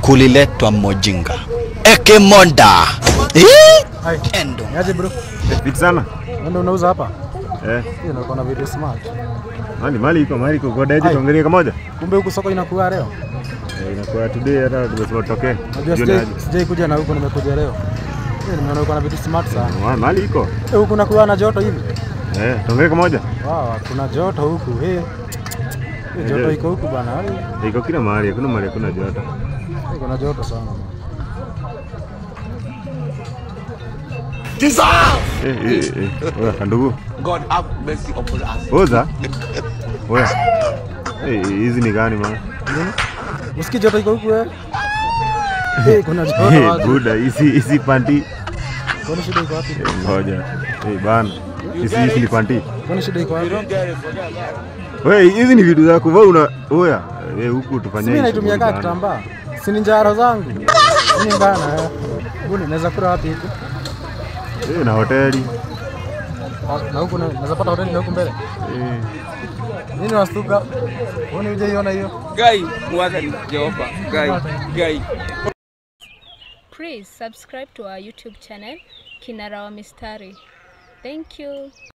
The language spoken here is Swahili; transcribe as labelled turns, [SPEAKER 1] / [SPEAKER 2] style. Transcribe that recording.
[SPEAKER 1] Kuliletwa mojinga. Eke monda. Endo.
[SPEAKER 2] Niaje bro?
[SPEAKER 3] Fit sana.
[SPEAKER 2] Ndio unauza hapa?
[SPEAKER 3] Hiyo
[SPEAKER 2] nakuwa na video smart.
[SPEAKER 3] Mali iko godaje tuangalie kamoja.
[SPEAKER 2] Kumbe huko soko inakuwa leo.
[SPEAKER 3] Inakuwa today hata tumesema tutoke.
[SPEAKER 2] Unajua sijai kuja na huko nimekuja leo. Nimeona uko na video smart sana.
[SPEAKER 3] Mali iko.
[SPEAKER 2] Huko nakuwa na joto hivi.
[SPEAKER 3] Tuangalie kamoja.
[SPEAKER 2] Kuna joto huku. Joto iko huku bana.
[SPEAKER 3] Iko kila mahali, hakuna mahali kuna joto.
[SPEAKER 2] Kuna joto sana.
[SPEAKER 3] Oya kandugu.
[SPEAKER 1] God have mercy upon us.
[SPEAKER 3] Oza. Oya. Hizi ni gani man?
[SPEAKER 2] Usikii joto iko huku kuna joto.
[SPEAKER 3] Buda, hizi panty.
[SPEAKER 2] Kuna shida iko wapi?
[SPEAKER 3] Ngoja. Bana. Hizi ni panty.
[SPEAKER 2] Kuna shida iko wapi?
[SPEAKER 3] Wewe hizi ni vitu zako wewe oya. Huku tufanye hivi.
[SPEAKER 2] Mimi naitumia kama kitambaa. Si ni njaro zangu. Ni bana. Mbona naweza kula wapi huko?
[SPEAKER 3] Na hoteli.
[SPEAKER 2] Na huko naweza pata hoteli huko mbele. Nini wastuka? Uone hujaiona hiyo?
[SPEAKER 4] Guy, mwaza ni Jehova. Guy.
[SPEAKER 5] Please subscribe to our YouTube channel, Kinara wa Mistari. Thank you.